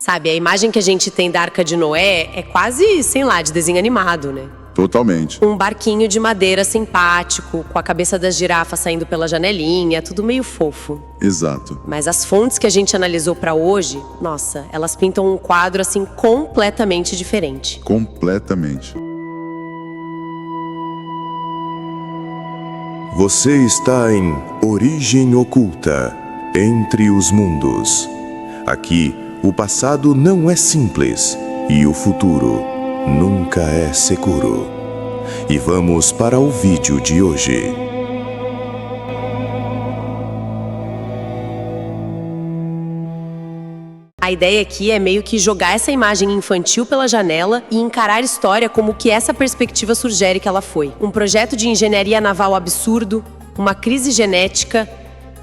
Sabe, a imagem que a gente tem da Arca de Noé é quase, sei lá, de desenho animado, né? Totalmente. Um barquinho de madeira simpático, com a cabeça das girafas saindo pela janelinha, tudo meio fofo. Exato. Mas as fontes que a gente analisou pra hoje, nossa, elas pintam um quadro assim completamente diferente. Completamente. Você está em Origem Oculta, Entre os Mundos. Aqui, o passado não é simples e o futuro nunca é seguro. E vamos para o vídeo de hoje. A ideia aqui é meio que jogar essa imagem infantil pela janela e encarar a história como que essa perspectiva sugere que ela foi. Um projeto de engenharia naval absurdo, uma crise genética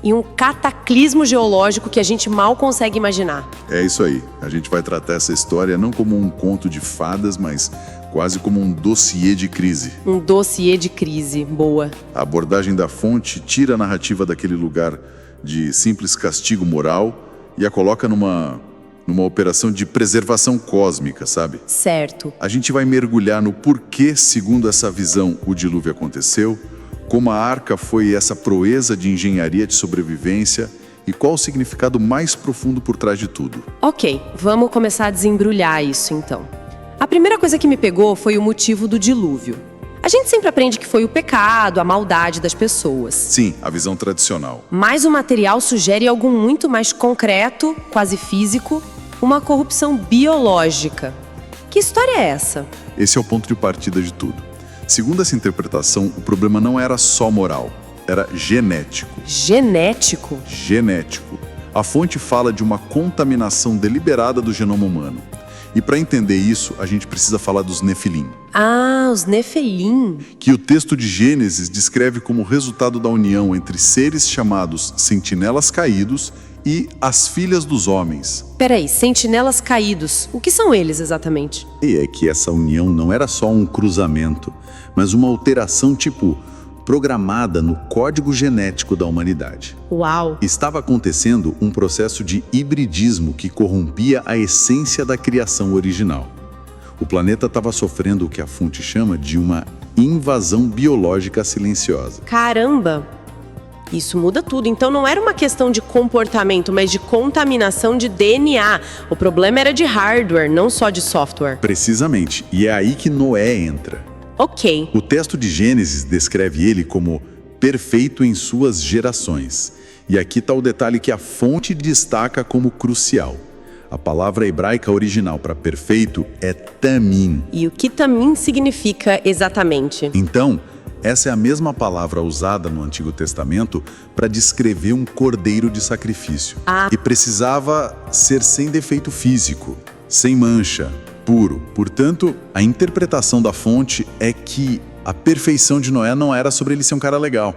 e um cataclismo geológico que a gente mal consegue imaginar. É isso aí. A gente vai tratar essa história não como um conto de fadas, mas quase como um dossiê de crise. Um dossiê de crise, boa. A abordagem da fonte tira a narrativa daquele lugar de simples castigo moral e a coloca numa operação de preservação cósmica, sabe? Certo. A gente vai mergulhar no porquê, segundo essa visão, o dilúvio aconteceu, como a arca foi essa proeza de engenharia de sobrevivência e qual o significado mais profundo por trás de tudo. Ok, vamos começar a desembrulhar isso então. A primeira coisa que me pegou foi o motivo do dilúvio. A gente sempre aprende que foi o pecado, a maldade das pessoas. Sim, a visão tradicional. Mas o material sugere algo muito mais concreto, quase físico, uma corrupção biológica. Que história é essa? Esse é o ponto de partida de tudo. Segundo essa interpretação, o problema não era só moral, era genético. Genético? Genético. A fonte fala de uma contaminação deliberada do genoma humano. E para entender isso, a gente precisa falar dos Nefilim. Ah, os Nefilim. Que o texto de Gênesis descreve como resultado da união entre seres chamados sentinelas caídos e as filhas dos homens. Peraí, sentinelas caídos. O que são eles exatamente? E é que essa união não era só um cruzamento, mas uma alteração programada no código genético da humanidade. Uau! Estava acontecendo um processo de hibridismo que corrompia a essência da criação original. O planeta estava sofrendo o que a fonte chama de uma invasão biológica silenciosa. Caramba! Isso muda tudo. Então não era uma questão de comportamento, mas de contaminação de DNA. O problema era de hardware, não só de software. Precisamente. E é aí que Noé entra. Ok. O texto de Gênesis descreve ele como perfeito em suas gerações. E aqui está o detalhe que a fonte destaca como crucial. A palavra hebraica original para perfeito é tamim. E o que tamim significa exatamente? Então, essa é a mesma palavra usada no Antigo Testamento para descrever um cordeiro de sacrifício. E precisava ser sem defeito físico, sem mancha, puro. Portanto, a interpretação da fonte é que a perfeição de Noé não era sobre ele ser um cara legal,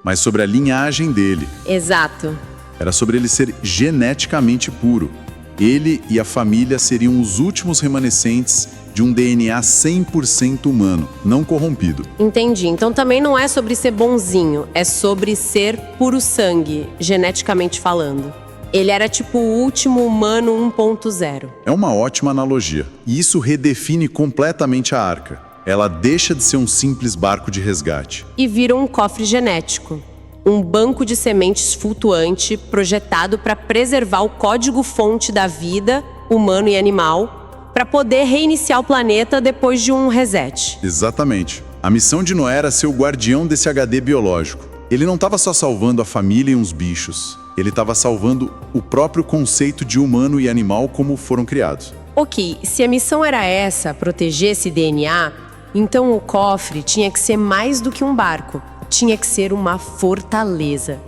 mas sobre a linhagem dele. Exato. Era sobre ele ser geneticamente puro. Ele e a família seriam os últimos remanescentes de um DNA 100% humano, não corrompido. Entendi. Então também não é sobre ser bonzinho, é sobre ser puro sangue, geneticamente falando. Ele era tipo o último humano 1.0. É uma ótima analogia. E isso redefine completamente a arca. Ela deixa de ser um simples barco de resgate. E vira um cofre genético. Um banco de sementes flutuante projetado para preservar o código-fonte da vida, humano e animal, para poder reiniciar o planeta depois de um reset. Exatamente. A missão de Noé era ser o guardião desse HD biológico. Ele não estava só salvando a família e uns bichos. Ele estava salvando o próprio conceito de humano e animal como foram criados. Ok, se a missão era essa, proteger esse DNA, então o cofre tinha que ser mais do que um barco. Tinha que ser uma fortaleza.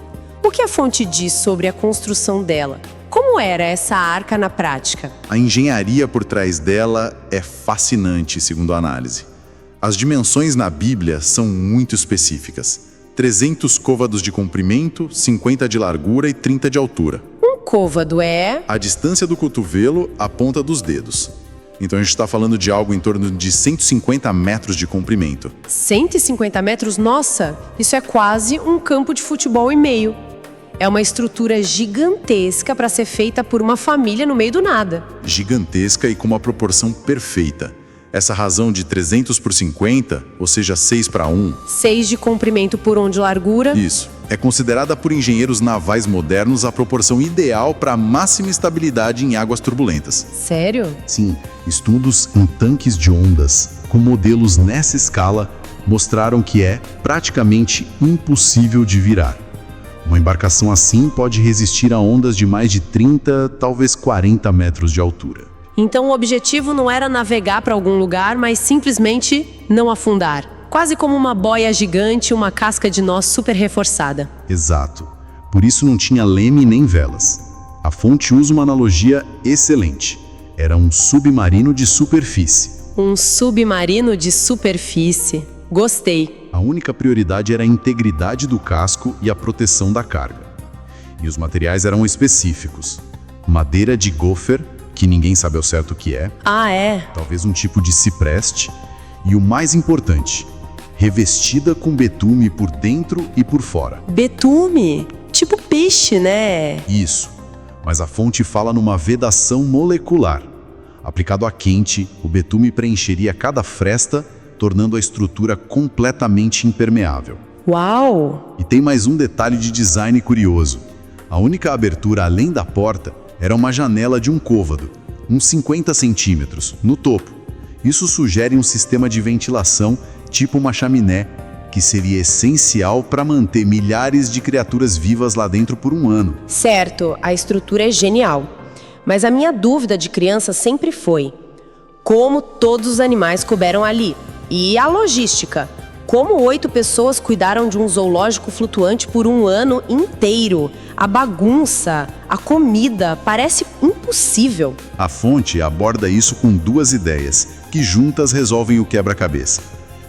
O que a fonte diz sobre a construção dela? Como era essa arca na prática? A engenharia por trás dela é fascinante, segundo a análise. As dimensões na Bíblia são muito específicas. 300 côvados de comprimento, 50 de largura e 30 de altura. Um côvado é... A distância do cotovelo à ponta dos dedos. Então a gente está falando de algo em torno de 150 metros de comprimento. 150 metros? Nossa, isso é quase um campo de futebol e meio. É uma estrutura gigantesca para ser feita por uma família no meio do nada. Gigantesca e com uma proporção perfeita. Essa razão de 300 por 50, ou seja, 6:1. 6 de comprimento por 1 de largura. Isso. É considerada por engenheiros navais modernos a proporção ideal para máxima estabilidade em águas turbulentas. Sério? Sim, estudos em tanques de ondas com modelos nessa escala mostraram que é praticamente impossível de virar. Uma embarcação assim pode resistir a ondas de mais de 30, talvez 40 metros de altura. Então o objetivo não era navegar para algum lugar, mas simplesmente não afundar. Quase como uma boia gigante, uma casca de nós super reforçada. Exato. Por isso não tinha leme nem velas. A fonte usa uma analogia excelente. Era um submarino de superfície. Um submarino de superfície. Gostei. A única prioridade era a integridade do casco e a proteção da carga. E os materiais eram específicos. Madeira de gopher, que ninguém sabe ao certo o que é. Ah, é? Talvez um tipo de cipreste. E o mais importante, revestida com betume por dentro e por fora. Betume? Tipo peixe, né? Isso. Mas a fonte fala numa vedação molecular. Aplicado a quente, o betume preencheria cada fresta, tornando a estrutura completamente impermeável. Uau! E tem mais um detalhe de design curioso. A única abertura além da porta era uma janela de um côvado, uns 50 centímetros, no topo. Isso sugere um sistema de ventilação, tipo uma chaminé, que seria essencial para manter milhares de criaturas vivas lá dentro por um ano. Certo, a estrutura é genial. Mas a minha dúvida de criança sempre foi: como todos os animais couberam ali? E a logística? Como 8 pessoas cuidaram de um zoológico flutuante por um ano inteiro? A bagunça, a comida, parece impossível. A fonte aborda isso com 2 ideias, que juntas resolvem o quebra-cabeça.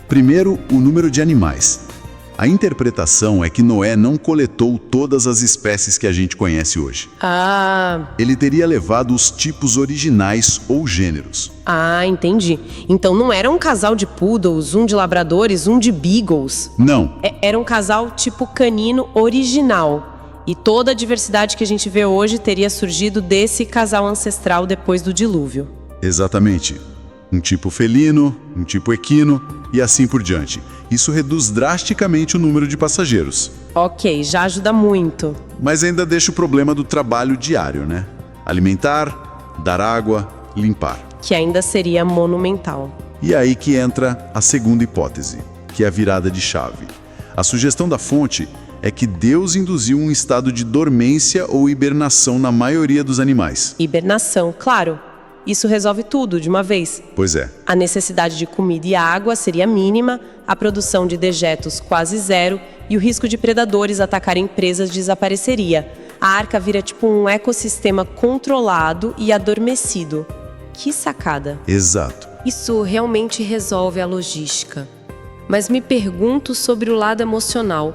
Primeiro, o número de animais. A interpretação é que Noé não coletou todas as espécies que a gente conhece hoje. Ele teria levado os tipos originais ou gêneros. Entendi. Então não era um casal de poodles, um de labradores, um de beagles. Não. Era um casal tipo canino original. E toda a diversidade que a gente vê hoje teria surgido desse casal ancestral depois do dilúvio. Exatamente. Um tipo felino, um tipo equino e assim por diante. Isso reduz drasticamente o número de passageiros. Ok, já ajuda muito. Mas ainda deixa o problema do trabalho diário, né? Alimentar, dar água, limpar. Que ainda seria monumental. E aí que entra a segunda hipótese, que é a virada de chave. A sugestão da fonte é que Deus induziu um estado de dormência ou hibernação na maioria dos animais. Hibernação, claro. Isso resolve tudo de uma vez. Pois é. A necessidade de comida e água seria mínima, a produção de dejetos quase zero e o risco de predadores atacarem presas desapareceria. A arca vira tipo um ecossistema controlado e adormecido. Que sacada. Exato. Isso realmente resolve a logística. Mas me pergunto sobre o lado emocional.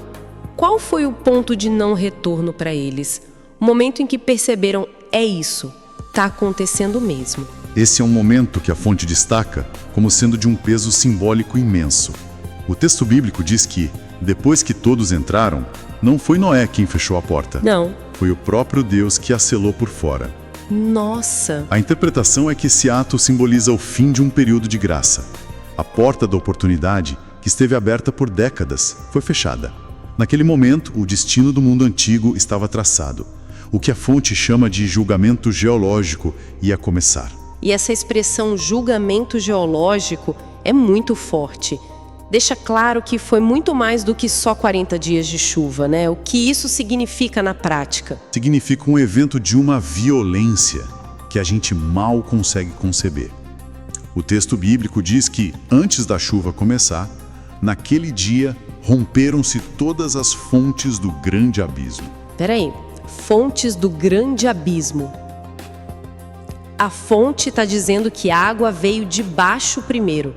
Qual foi o ponto de não retorno para eles? O momento em que perceberam, é isso. Está acontecendo mesmo. Esse é um momento que a fonte destaca como sendo de um peso simbólico imenso. O texto bíblico diz que, depois que todos entraram, não foi Noé quem fechou a porta. Não. Foi o próprio Deus que a selou por fora. Nossa! A interpretação é que esse ato simboliza o fim de um período de graça. A porta da oportunidade, que esteve aberta por décadas, foi fechada. Naquele momento, o destino do mundo antigo estava traçado. O que a fonte chama de julgamento geológico ia começar. E essa expressão julgamento geológico é muito forte. Deixa claro que foi muito mais do que só 40 dias de chuva, né? O que isso significa na prática? Significa um evento de uma violência que a gente mal consegue conceber. O texto bíblico diz que, antes da chuva começar, naquele dia romperam-se todas as fontes do grande abismo. Peraí. Fontes do grande abismo. A fonte está dizendo que a água veio de baixo primeiro,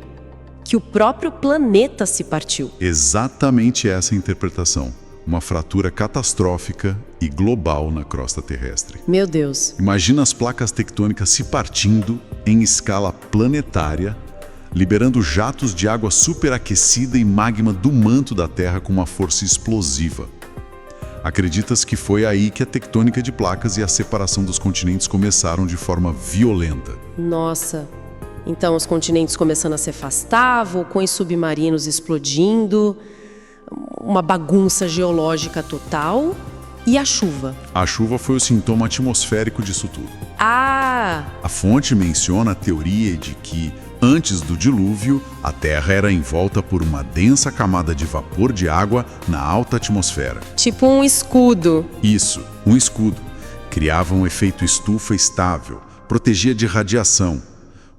que o próprio planeta se partiu. Exatamente essa interpretação. Uma fratura catastrófica e global na crosta terrestre. Meu Deus. Imagina as placas tectônicas se partindo em escala planetária, liberando jatos de água superaquecida e magma do manto da Terra com uma força explosiva. Acredita-se que foi aí que a tectônica de placas e a separação dos continentes começaram de forma violenta. Nossa, então os continentes começando a se afastar, vulcões submarinos explodindo, uma bagunça geológica total. E a chuva? A chuva foi o sintoma atmosférico disso tudo. Ah! A fonte menciona a teoria de que, antes do dilúvio, a Terra era envolta por uma densa camada de vapor de água na alta atmosfera. Tipo um escudo. Isso, um escudo. Criava um efeito estufa estável, protegia de radiação.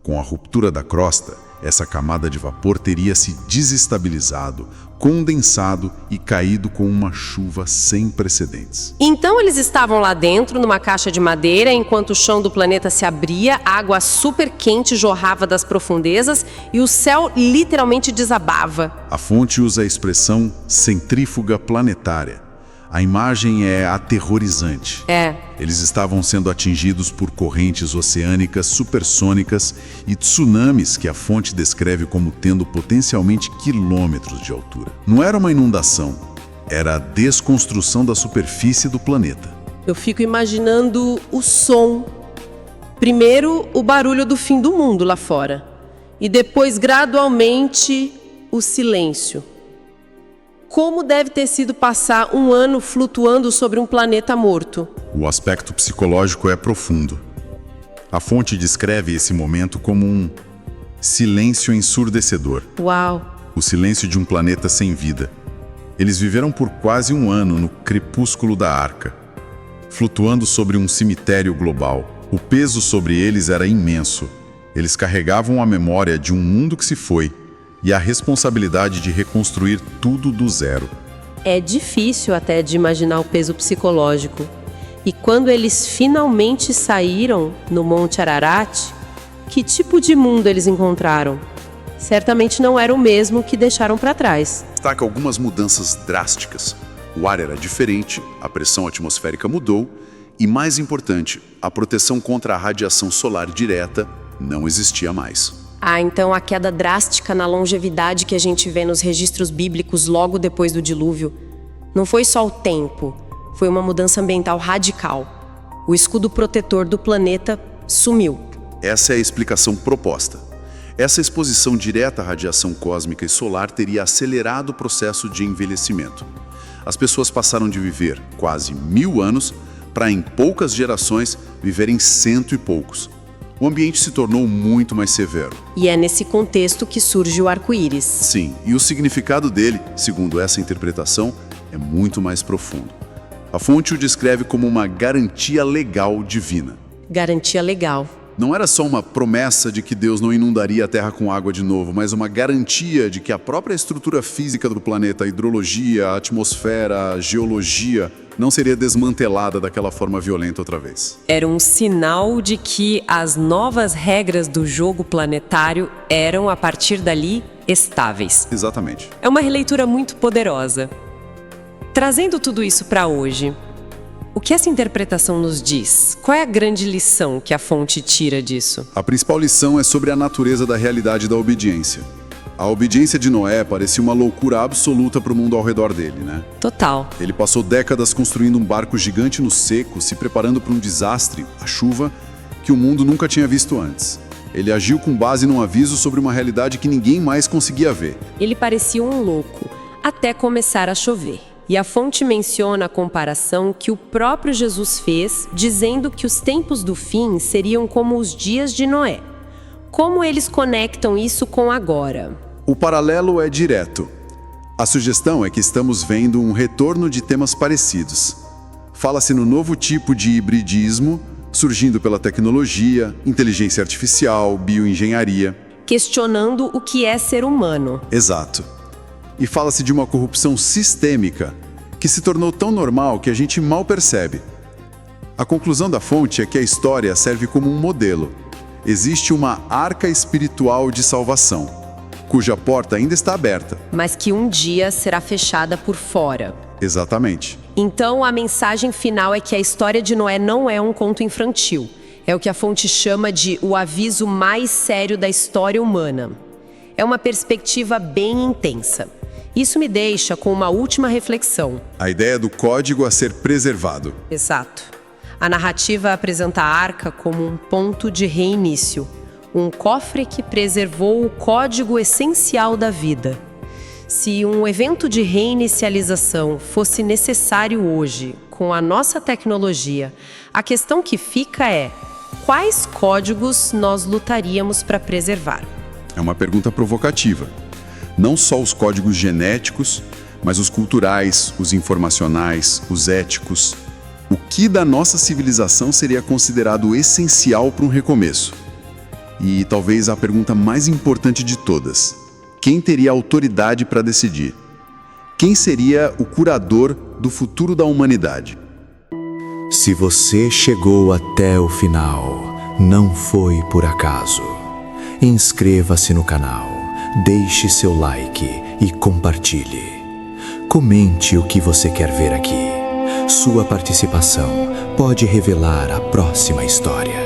Com a ruptura da crosta, essa camada de vapor teria se desestabilizado, condensado e caído com uma chuva sem precedentes. Então eles estavam lá dentro, numa caixa de madeira, enquanto o chão do planeta se abria, água super quente jorrava das profundezas e o céu literalmente desabava. A fonte usa a expressão centrífuga planetária. A imagem é aterrorizante. Eles estavam sendo atingidos por correntes oceânicas supersônicas e tsunamis que a fonte descreve como tendo potencialmente quilômetros de altura. Não era uma inundação, era a desconstrução da superfície do planeta. Eu fico imaginando o som. Primeiro, o barulho do fim do mundo lá fora. E depois, gradualmente, o silêncio. Como deve ter sido passar um ano flutuando sobre um planeta morto? O aspecto psicológico é profundo. A fonte descreve esse momento como um silêncio ensurdecedor. Uau! O silêncio de um planeta sem vida. Eles viveram por quase um ano no crepúsculo da Arca, flutuando sobre um cemitério global. O peso sobre eles era imenso. Eles carregavam a memória de um mundo que se foi e a responsabilidade de reconstruir tudo do zero. É difícil até de imaginar o peso psicológico. E quando eles finalmente saíram no Monte Ararat, que tipo de mundo eles encontraram? Certamente não era o mesmo que deixaram para trás. Destaca algumas mudanças drásticas. O ar era diferente, a pressão atmosférica mudou e, mais importante, a proteção contra a radiação solar direta não existia mais. Então a queda drástica na longevidade que a gente vê nos registros bíblicos logo depois do dilúvio não foi só o tempo, foi uma mudança ambiental radical. O escudo protetor do planeta sumiu. Essa é a explicação proposta. Essa exposição direta à radiação cósmica e solar teria acelerado o processo de envelhecimento. As pessoas passaram de viver quase 1000 anos para, em poucas gerações, viverem 100 e poucos. O ambiente se tornou muito mais severo. E é nesse contexto que surge o arco-íris. Sim, e o significado dele, segundo essa interpretação, é muito mais profundo. A fonte o descreve como uma garantia legal divina. Garantia legal. Não era só uma promessa de que Deus não inundaria a Terra com água de novo, mas uma garantia de que a própria estrutura física do planeta, a hidrologia, a atmosfera, a geologia, não seria desmantelada daquela forma violenta outra vez. Era um sinal de que as novas regras do jogo planetário eram, a partir dali, estáveis. Exatamente. É uma releitura muito poderosa. Trazendo tudo isso para hoje, o que essa interpretação nos diz? Qual é a grande lição que a fonte tira disso? A principal lição é sobre a natureza da realidade da obediência. A obediência de Noé parecia uma loucura absoluta para o mundo ao redor dele, né? Total. Ele passou décadas construindo um barco gigante no seco, se preparando para um desastre, a chuva, que o mundo nunca tinha visto antes. Ele agiu com base num aviso sobre uma realidade que ninguém mais conseguia ver. Ele parecia um louco, até começar a chover. E a fonte menciona a comparação que o próprio Jesus fez, dizendo que os tempos do fim seriam como os dias de Noé. Como eles conectam isso com agora? O paralelo é direto. A sugestão é que estamos vendo um retorno de temas parecidos. Fala-se no novo tipo de hibridismo, surgindo pela tecnologia, inteligência artificial, bioengenharia. Questionando o que é ser humano. Exato. E fala-se de uma corrupção sistêmica que se tornou tão normal que a gente mal percebe. A conclusão da fonte é que a história serve como um modelo. Existe uma arca espiritual de salvação, cuja porta ainda está aberta. Mas que um dia será fechada por fora. Exatamente. Então a mensagem final é que a história de Noé não é um conto infantil. É o que a fonte chama de o aviso mais sério da história humana. É uma perspectiva bem intensa. Isso me deixa com uma última reflexão. A ideia do código a ser preservado. Exato. A narrativa apresenta a Arca como um ponto de reinício, um cofre que preservou o código essencial da vida. Se um evento de reinicialização fosse necessário hoje, com a nossa tecnologia, a questão que fica é: quais códigos nós lutaríamos para preservar? É uma pergunta provocativa. Não só os códigos genéticos, mas os culturais, os informacionais, os éticos. O que da nossa civilização seria considerado essencial para um recomeço? E talvez a pergunta mais importante de todas: quem teria autoridade para decidir? Quem seria o curador do futuro da humanidade? Se você chegou até o final, não foi por acaso. Inscreva-se no canal, deixe seu like e compartilhe. Comente o que você quer ver aqui. Sua participação pode revelar a próxima história.